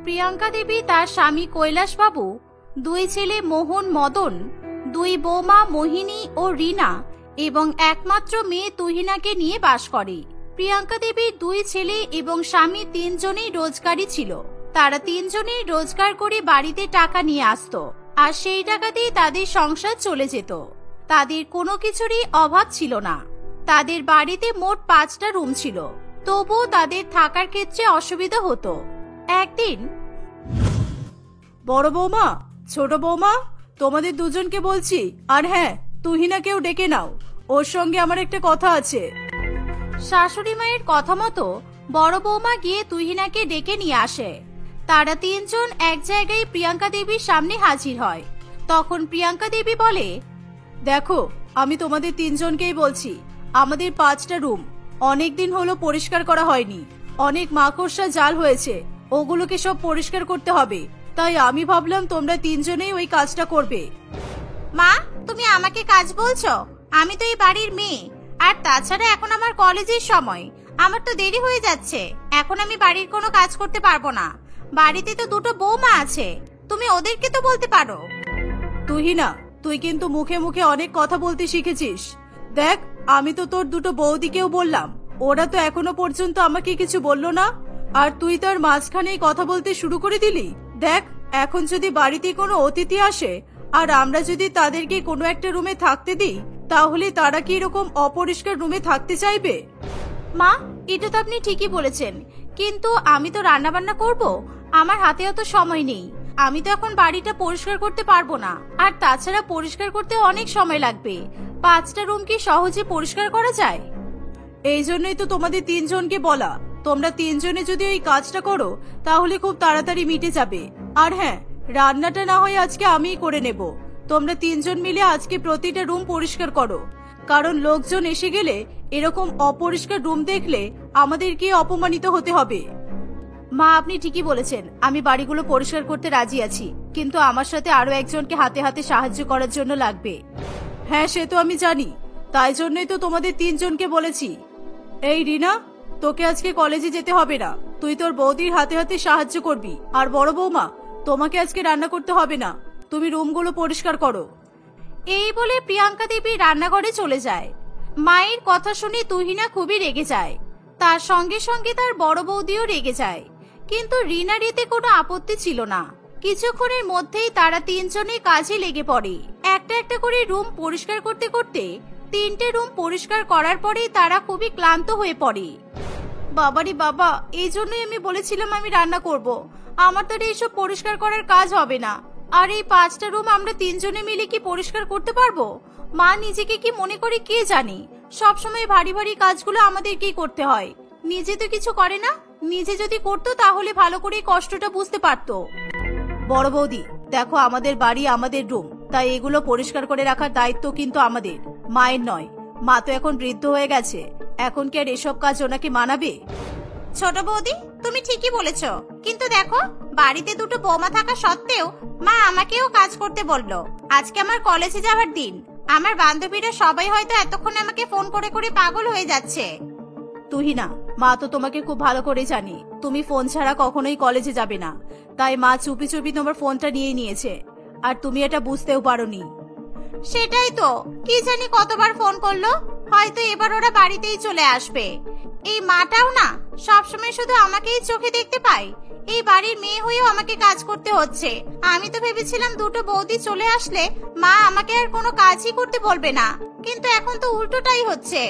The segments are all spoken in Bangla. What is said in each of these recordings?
প্রিয়াঙ্কা দেবী, তার স্বামী কৈলাস বাবু, দুই ছেলে মোহন মদন, দুই বৌমা মোহিনী ও রিনা এবং একমাত্র মেয়ে তুহিনাকে নিয়ে বাস করে। প্রিয়াঙ্কা দেবীর দুই ছেলে এবং স্বামী তিনজনেই রোজগারী ছিল। তারা তিনজনেই রোজগার করে বাড়িতে টাকা নিয়ে আসতো, আর সেই টাকাতেই তাদের সংসার চলে যেত। তাদের কোনো কিছুরই অভাব ছিল না। তাদের বাড়িতে মোট 5টা রুম ছিল, তবুও তাদের থাকার ক্ষেত্রে অসুবিধা হতো। একদিন, বড় বৌমা, ছোট বৌমা, তোমাদের দুজনকে বলছি, আর হ্যাঁ, তুহিনাকেও ডেকে নাও, ওর সঙ্গে আমার একটা কথা আছে। শাশুড়ি মায়ের কথা মতো বড় বৌমা গিয়ে তুহিনাকে ডেকে নিয়ে আসে। তারা তিনজন এক জায়গায় প্রিয়াঙ্কা দেবীর সামনে হাজির হয়। তখন প্রিয়াঙ্কা দেবী বলে, দেখো, আমি তোমাদের তিনজনকেই বলছি, আমাদের 5টা রুম অনেকদিন হলো পরিষ্কার করা হয়নি। অনেক মাকড়সা জাল হয়েছে, ওগুলোকে সব পরিষ্কার করতে হবে। তাই আমি ভাবলাম তোমরা তিনজনেই ওই কাজটা করবে। মা, তুমি আমাকে কাজ বলছো? আমি তো এই বাড়ির মেয়ে, আর তাছাড়া এখন আমার কলেজের সময়, আমার তো দেরি হয়ে যাচ্ছে। এখন আমি বাড়ির কোনো কাজ করতে পারবো না। বাড়িতে তো দুটো বৌমা আছে, তুমি ওদেরকে তো বলতে পারো। তুহিনা, তুই কিন্তু মুখে মুখে অনেক কথা বলতে শিখেছিস। দেখ, আমি তো তোর দুটো বৌদিকেও বললাম, ওরা তো এখনো পর্যন্ত আমাকে কিছু বললো না, আর তুই তার মাঝখানেই কথা বলতে শুরু করে দিলি। দেখ, এখন যদি বাড়িতে কোনো অতিথি আসে আর আমরা যদি তাদেরকে কোনো একটা রুমে থাকতে দিই, তাহলে তারা কি এরকম অপরিষ্কার রুমে থাকতে চাইবে? মা, এটা তো আপনি ঠিকই বলেছেন, কিন্তু আমি তো রান্না বান্না করব, আমার হাতেও তো সময় নেই। আমি তো এখন বাড়িটা পরিষ্কার করতে পারবো না, আর তাছাড়া পরিষ্কার করতে অনেক সময় লাগবে। 5টা রুম কি সহজে পরিষ্কার করা যায়? এই জন্যই তো তোমাদের তিনজনকে বলা, তোমরা তিনজনে যদি ওই কাজটা করো তাহলে খুব তাড়াতাড়ি মিটে যাবে। আর হ্যাঁ, রান্নাটা না হয় আজকে আমিই করে নেব। তোমরা তিনজন মিলে আজকে প্রতিটা রুম পরিষ্কার করো, কারণ লোকজন এসে গেলে এরকম অপরিষ্কার রুম দেখলে আমাদেরকে অপমানিত হতে হবে। মা, আপনি ঠিকই বলেছেন, আমি বাড়িগুলো পরিষ্কার করতে রাজি আছি, কিন্তু আমার সাথে আরো একজনকে হাতে হাতে সাহায্য করার জন্য লাগবে। হ্যাঁ, সে তো আমি জানি, তাই জন্যই তো তোমাদের তিনজনকে বলেছি। এই রিনা, তোকে আজকে কলেজে যেতে হবে না, তুই তোর বৌদির হাতে হাতে সাহায্য করবি। আর বড় বৌমা, তোমাকে আজকে রান্না করতে হবে না, তুমি রুমগুলো পরিষ্কার করো। এই বলে প্রিয়াঙ্কা দেবী রান্নাঘরে চলে যায়। মায়ের কথা শুনে তুহিনা খুবই রেগে যায়, তার সঙ্গে সঙ্গে তার বড় বৌদিও রেগে যায়। কিন্তু রিনার এতে কোনো আপত্তি ছিল না। কিছুক্ষণের মধ্যেই তারা তিনজনে কাজে লেগে পড়ে। একটা একটা করে রুম পরিষ্কার করতে করতে 3টে রুম পরিষ্কার করার পরেই তারা খুবই ক্লান্ত হয়ে পড়ে। বাবারি বাবা, এই জন্যই আমি বলেছিলাম আমি রান্না করব। আমার তো এইসব পরিষ্কার করার কাজ হবে না। আর এই 5টা রুম আমরা তিনজনে মিলে কি পরিষ্কার করতে পারবো? মা নিজেকে কি মনে করে কে জানি, সবসময় ভারী ভারী কাজগুলো আমাদেরকেই করতে হয়। নিজে তো কিছু করে না, নিজে যদি করতো তাহলে ভালো করে কষ্টটা বুঝতে পারতো। বড় বৌদি, দেখো, আমাদের বাড়ি আমাদের রুম, তাই এগুলো পরিষ্কার করে রাখার দায়িত্ব কিন্তু আমাদের, মায়ের নয়। মা তো এখন বৃদ্ধ হয়ে গেছে, এখন কি আর এসব কাজ ওনাকে মানাবে? ছোট বৌদি, তুমি ঠিকই বলেছো, কিন্তু দেখো, বাড়িতে দুটো বৌমা থাকা সত্ত্বেও মা আমাকেও কাজ করতে বললো। আজকে আমার কলেজে যাওয়ার দিন, আমার বান্ধবীরা সবাই হয়তো এতক্ষণ আমাকে ফোন করে করে পাগল হয়ে যাচ্ছে। তুহিনা, মা তো তোমাকে খুব ভালো করে জানি, তুমি ফোন ছাড়া কখনোই কলেজে যাবে না, তাই মা চুপি চুপি তোমার ফোনটা নিয়ে নিয়েছে, আর তুমি এটা বুঝতেও পারোনি। সেটাই তো, কি জানি কতবার ফোন করলো, হয়তো এবার ওরা বাড়িতেই চলে আসবে। এই মাটাও না, সবসময় শুধু আমাকেই চোখে দেখতে পাই। এই বাড়ির মেয়ে হয়েও আমাকে কাজ করতে হচ্ছে। আমি তো ভেবেছিলাম দুটো বৌদি চলে আসলে মা আমাকে আর কোনো কাজই করতে বলবে না, কিন্তু এখন তো উল্টোটাই হচ্ছে।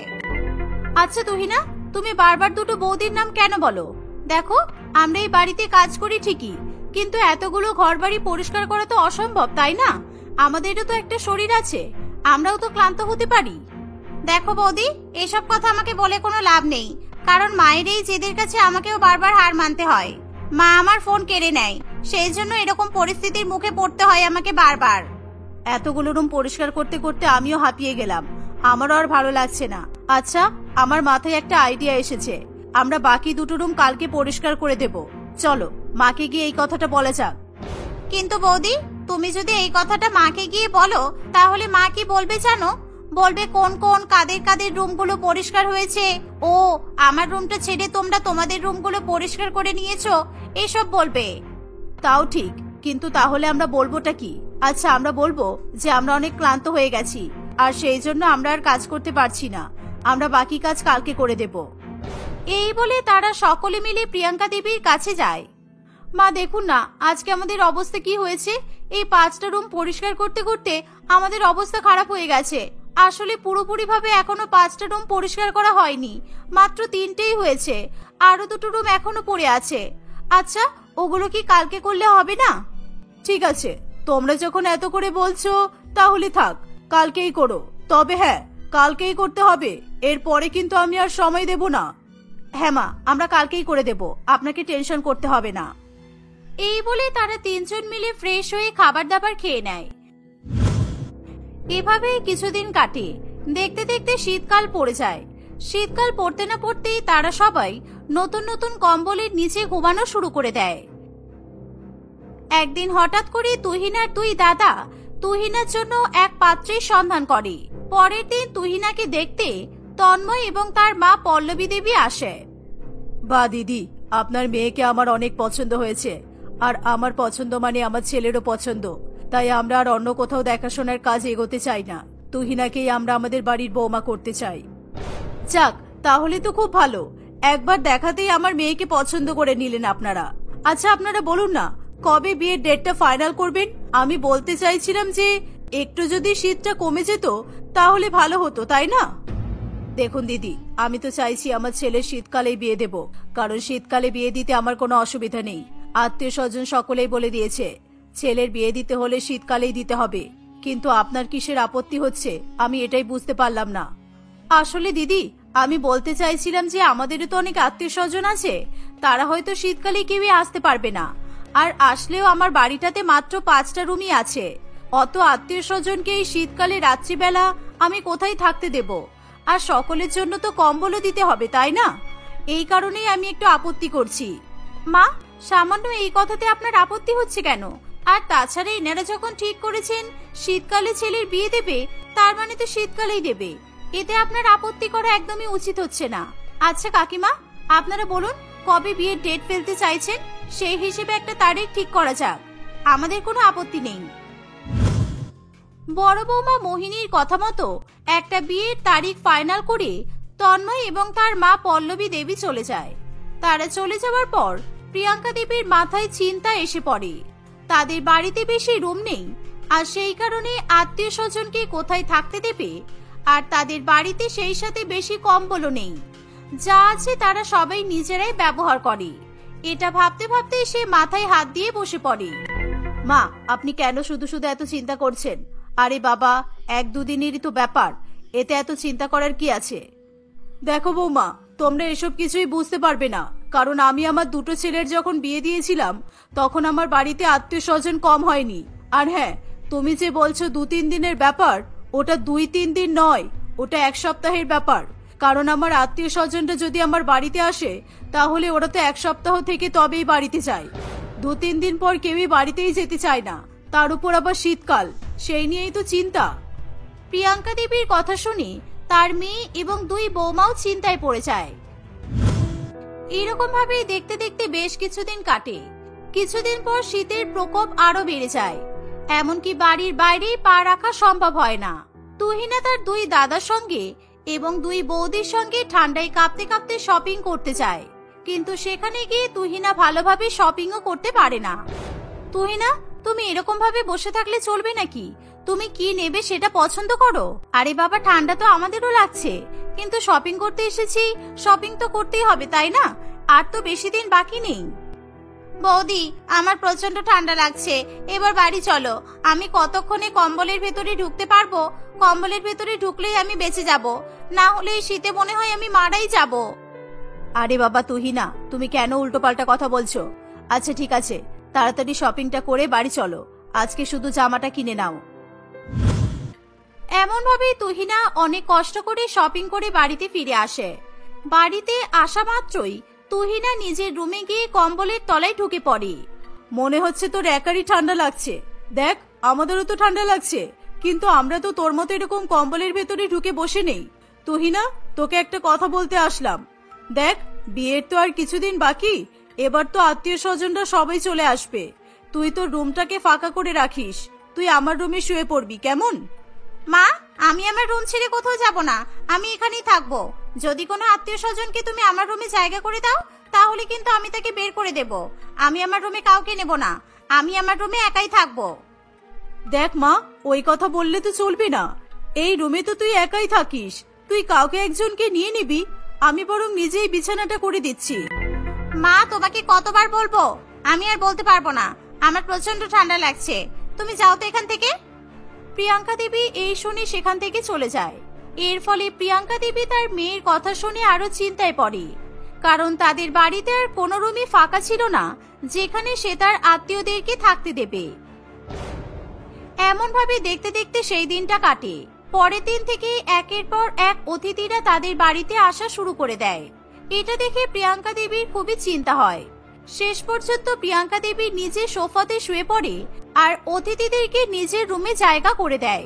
আচ্ছা তুহিনা, তুমি বারবার দুটো বৌদির নাম কেন বলো? দেখো, আমরা এই বাড়িতে কাজ করি ঠিকই, কিন্তু এতগুলো ঘর বাড়ি পরিষ্কার করা তো অসম্ভব, তাই না? আমাদেরও তো একটা শরীর আছে, আমরাও তো ক্লান্ত হতে পারি। দেখো বৌদি, এসব কথা আমাকে বলে কোনো লাভ নেই, কারণ মায়ের এই জেদের কাছে আমাকেও বারবার হার মানতে হয়। মা আমার ফোন কেড়ে নেয়, সেই জন্য এরকম পরিস্থিতির মুখে পড়তে হয় আমাকে বারবার। এতগুলো রুম পরিষ্কার করতে করতে আমিও হাঁপিয়ে গেলাম, আমারও আর ভালো লাগছে না। আচ্ছা, আমার মাথায় একটা আইডিয়া এসেছে, আমরা বাকি দুটো রুম কালকে পরিষ্কার করে দেব। চলো, মাকে গিয়ে এই কথাটা বলা যাক। কিন্তু বৌদি, তুমি যদি এই কথাটা মাকে গিয়ে বলো, তাহলে মা কি বলবে জানো? বলবে কোন কোন কাদের কাদের রুমগুলো পরিষ্কার হয়েছে, ও আমার রুমটা ছেড়ে তোমরা তোমাদের রুমগুলো পরিষ্কার করে নিয়েছো, এসব বলবে। তাও ঠিক, কিন্তু তাহলে আমরা বলবোটা কি? আচ্ছা, আমরা বলবো যে আমরা অনেক ক্লান্ত হয়ে গেছি আর সেই জন্য আমরা আর কাজ করতে পারছি না, আমরা বাকি কাজ কালকে করে দেব। এই বলে তারা সকলে মিলে প্রিয়াঙ্কা দেবীর কাছে যায়। মা দেখুন না, আজকে আমাদের অবস্থা কি হয়েছে। এই 5টা রুম পরিষ্কার করতে করতে আমাদের অবস্থা খারাপ হয়ে গেছে। আসলে পুরোপুরি ভাবে এখনো 5টা রুম পরিষ্কার করা হয়নি, মাত্র 3টেই হয়েছে, আরো 2টো রুম এখনো পড়ে আছে। আচ্ছা, ওগুলো কি কালকে করলে হবে না? ঠিক আছে, তোমরা যখন এত করে বলছো তাহলে থাক, কালকেই করো। তবে হ্যাঁ, কালকেই করতে হবে, এরপরে কিন্তু আমি আর সময় দেব না। হ্যাঁ মা, আমরা কালকেই করে দেব, আপনাকে টেনশন করতে হবে না। এই বলে তারা 3জন মিলে ফ্রেশ হয়ে খাবার দাবার খেয়ে নেয়। এভাবেই কিছুদিন কাটে। দেখতে দেখতে শীতকাল পড়ে যায়। শীতকাল পড়তে না পড়তেই তারা সবাই নতুন নতুন কম্বলের নিচে ঘুমানো শুরু করে দেয়। একদিন হঠাৎ করে তুহিনার 2 দাদা তুহিনার জন্য এক পাত্রের সন্ধান করে। পরের দিন তুহিনাকে দেখতে তন্ময় এবং তার মা পল্লবী দেবী আসে। বা দিদি, আপনার মেয়েকে আমার অনেক পছন্দ হয়েছে, আর আমার পছন্দ মানে আমার ছেলেরও পছন্দ, তাই আমরা আর অন্য কোথাও দেখাশোনার কাজ এগোতে চাই না। তুহিনাকেই আমরা আমাদের বাড়ির বৌমা করতে চাই। যাক, তাহলে তো খুব ভালো, একবার দেখাতেই আমার মেয়েকে পছন্দ করে নিলেন আপনারা। আচ্ছা, আপনারা বলুন না, কবে বিয়ের ডেটটা ফাইনাল করবেন? আমি বলতে চাইছিলাম যে একটু যদি শীতটা কমে যেত তাহলে ভালো হতো, তাই না? দেখুন দিদি, আমি তো চাইছি আমার ছেলের শীতকালেই বিয়ে দেব, কারণ শীতকালে বিয়ে দিতে আমার কোনো অসুবিধা নেই। আত্মীয় স্বজন সকলেই বলে দিয়েছে ছেলের বিয়ে দিতে হলে শীতকালেই দিতে হবে। কিন্তু আপনার কিসের আপত্তি হচ্ছে আমি এটাই বুঝতে পারলাম না। আসলে দিদি, আমি বলতে চাইছিলাম যে আমাদেরও তো অনেক আত্মীয় স্বজন আছে, তারা হয়তো শীতকালে কেউই আসতে পারবে না, আর আসলেও আমার বাড়িটাতে মাত্র 5টা রুমই আছে। অত আত্মীয় স্বজনকে এই শীতকালে রাত্রিবেলা আমি কোথায় থাকতে দেব? আর সকলের জন্য তো কম্বলও দিতে হবে, তাই না? এই কারণেই আমি একটু আপত্তি করছি। মা, সামান্য এই কথাতে আপনার আপত্তি হচ্ছে কেন? আর তাছাড়া এনারা যখন ঠিক করেছেন শীতকালে ছেলের বিয়ে দেবে, তার মানে তো শীতকালেই দেবে, এতে আপনার আপত্তি করা একদমই উচিত হচ্ছে না। আচ্ছা কাকিমা, আপনারা বলুন কবে বিয়ের ডেট ফেলতে চাইছেন, সেই হিসেবে একটা তারিখ ঠিক করা যাক, আমাদের কোনো আপত্তি নেই। বড় বৌমা মোহিনীর কথা মতো একটা বিয়ের তারিখ ফাইনাল করে তন্ময় এবং তার মা পল্লবী দেবী চলে যায়। তারা চলে যাওয়ার পর প্রিয়াঙ্কা দেবীর মাথায় চিন্তা এসে পড়ে। তাদের বাড়িতে বেশি রুম নেই, আর সেই কারণে আত্মীয় স্বজনকে কোথায় থাকতে দেবে, আর তাদের বাড়িতে সেই সাথে বেশি কম্বলও নেই। যা আছে তারা সবাই নিজেরাই ব্যবহার করে। এটা ভাবতে ভাবতে সে মাথায় হাত দিয়ে বসে পড়ে। মা, আপনি কেন শুধু শুধু এত চিন্তা করছেন? আরে বাবা, 1-2 দিনেরই তো ব্যাপার, এতে এত চিন্তা করার কি আছে? দেখো বৌমা, তোমরা এসব কিছুই বুঝতে পারবে না, কারণ আমি আমার 2টো ছেলের যখন বিয়ে দিয়েছিলাম তখন আমার বাড়িতে আত্মীয় স্বজন কম হয়নি। আর হ্যাঁ, তুমি যে বলছো 2-3 দিনের ব্যাপার, ওটা 2-3 দিন নয়, ওটা 1 সপ্তাহের ব্যাপার। কারণ আমার আত্মীয় স্বজনরা যদি আমার বাড়িতে আসে তাহলে ওরা তো 1 সপ্তাহ থেকে তবেই বাড়িতে যায়। 2-3 দিন পর কেউই বাড়িতেই যেতে চায় না, তার উপর আবার শীতকাল, সেই নিয়েই তো চিন্তা। প্রিয়াঙ্কা দেবীর কথা শুনে তার মেয়ে এবং 2 বৌমাও চিন্তায় পড়ে যায়। এরকম ভাবে দেখতে দেখতে বেশ কিছুদিন কাটে। কিছুদিন পর শীতের প্রকোপ আরো বেড়ে যায়, এমনকি বাড়ির বাইরে পা রাখা সম্ভব হয় না। তুহিনা তার 2 দাদার সঙ্গে এবং 2 বৌদির সঙ্গে ঠান্ডায় কাঁপতে কাঁপতে শপিং করতে যায়, কিন্তু সেখানে গিয়ে তুহিনা ভালোভাবে শপিংও করতে পারে না। তুহিনা, তুমি এরকম ভাবে বসে থাকলে চলবে নাকি? তুমি কি নেবে সেটা পছন্দ করো। আরে বাবা, ঠান্ডা তো আমাদেরও লাগছে, কিন্তু শপিং করতে এসেছি, শপিং তো করতেই হবে, তাই না? আর তো বেশি দিন বাকি নেই। বৌদি, আমার প্রচন্ড ঠান্ডা লাগছে, এবার বাড়ি চলো। আমি কতক্ষণে কম্বলের ভেতরে ঢুকতে পারবো? কম্বলের ভেতরে ঢুকলেই আমি বেঁচে যাব, না হলে এই শীতে মনে হয় আমি মারাই যাব। আরে বাবা তুহিনা, তুমি কেন উল্টোপাল্টা কথা বলছো? আচ্ছা ঠিক আছে, তাড়াতাড়ি শপিংটা করে বাড়ি চলো, আজকে শুধু জামাটা কিনে নাও। এমন ভাবে তুহিনা অনেক কষ্ট করে শপিং করে বাড়িতে ফিরে আসে। বাড়িতে আসা মাত্রই তুহিনা নিজের রুমে গিয়ে কম্বলের তলায় ঢুকে পড়ে। মনে হচ্ছে তোর একারই ঠান্ডা লাগছে। দেখ, আমাদেরও তো ঠান্ডা লাগছে, কিন্তু আমরা তো তোর মতো এরকম কম্বলের ভেতরে ঢুকে বসে নেই। তুহিনা, তোকে একটা কথা বলতে আসলাম। দেখ, বিয়ের তো আর কিছুদিন বাকি, এবার তো আত্মীয় স্বজনরা সবাই চলে আসবে। তুই তোর রুমটাকে ফাঁকা করে রাখিস। তুই আমার রুমে শুয়ে পড়বি, কেমন? মা, আমি আমার রুম ছেড়ে কোথাও যাব না, আমি এখানেই থাকবো। যদি কোনো আত্মীয় স্বজনকে তুমি আমার রুমে জায়গা করে দাও তাহলে কিন্তু আমি তাকে বের করে দেব। আমি আমার রুমে কাউকে নেব না, আমি আমার রুমে একাই থাকবো। দেখ মা, ওই কথা বললে তো চলবে না। এই রুমে তো তুই একাই থাকিস, তুই কাউকে একজনকে নিয়ে নিবি। আমি বরং নিজেই বিছানাটা করে দিচ্ছি। মা, তোমাকে কতবার বলবো? আমি আর বলতে পারবো না, আমার প্রচন্ড ঠান্ডা লাগছে, তুমি যাও তো এখান থেকে। প্রিয়াঙ্কা দেবী এই শুনে সেখান থেকে চলে যায়। এর ফলে প্রিয়াঙ্কা দেবী তার মেয়ের কথা শুনে আরো চিন্তায় পড়ে, কারণ তাদের বাড়িতে আর কোনো রুমই ফাঁকা ছিল না যেখানে সে তার আত্মীয়দেরকে থাকতে দেবে। এমন ভাবে দেখতে দেখতে সেই দিনটা কাটে। পরের দিন থেকে একের পর এক অতিথিরা তাদের বাড়িতে আসা শুরু করে দেয়। এটা দেখে প্রিয়াঙ্কা দেবীর খুবই চিন্তা হয়। শেষ পর্যন্ত প্রিয়াঙ্কা দেবী নিজে সোফাতে শুয়ে পড়ে আর অতিথিদেরকে নিজের রুমে জায়গা করে দেয়।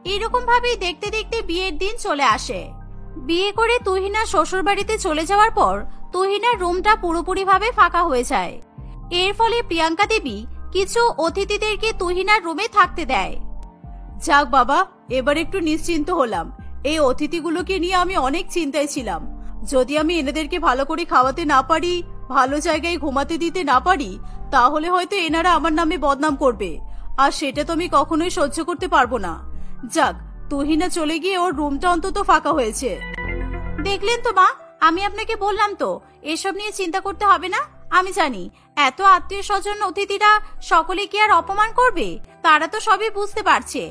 এরকম ভাবেই দেখতে দেখতে বিয়ের দিন চলে আসে। বিয়ে করে তুহিনা শ্বশুর বাড়িতে চলে যাওয়ার পর তুহিনার রুমটা পুরোপুরি ভাবে ফাঁকা হয়ে যায়। এর ফলে প্রিয়াঙ্কা দেবী কিছু অতিথিদেরকে তুহিনার রুমে থাকতে দেয়। যাক বাবা, এবার একটু নিশ্চিন্ত হলাম। এই অতিথিগুলোকে নিয়ে আমি অনেক চিন্তায় ছিলাম। যদি আমি এনাদেরকে ভালো করে খাওয়াতে না পারি, ভালো জায়গায় ঘুমাতে দিতে না পারি, তাহলে হয়তো এনারা আমার নামে বদনাম করবে, আর সেটা তো আমি কখনোই সহ্য করতে পারবো না। যাক, তুহিনা চলে গিয়ে ওর রুমটা অন্তত ফাঁকা হয়েছে। দেখলেন তো মা, আমি আপনাকে বললাম তো এসব নিয়ে চিন্তা করতে হবে না। আমি জানি এত আত্মীয় স্বজন অতিথিরা সকলে কি আর অপমান করবে? তারা তো সবই বুঝতে পারছে,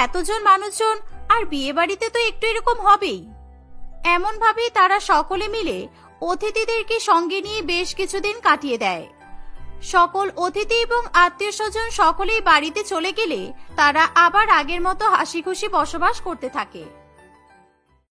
এতজন মানুষজন, আর বিয়ে বাড়িতে তো একটু এরকম হবেই। এমন ভাবে তারা সকলে মিলে অতিথিদেরকে সঙ্গে নিয়ে বেশ কিছুদিন কাটিয়ে দেয়। সকল অতিথি এবং আত্মীয় স্বজন সকলেই বাড়িতে চলে গেলে তারা আবার আগের মতো হাসি খুশি বসবাস করতে থাকে।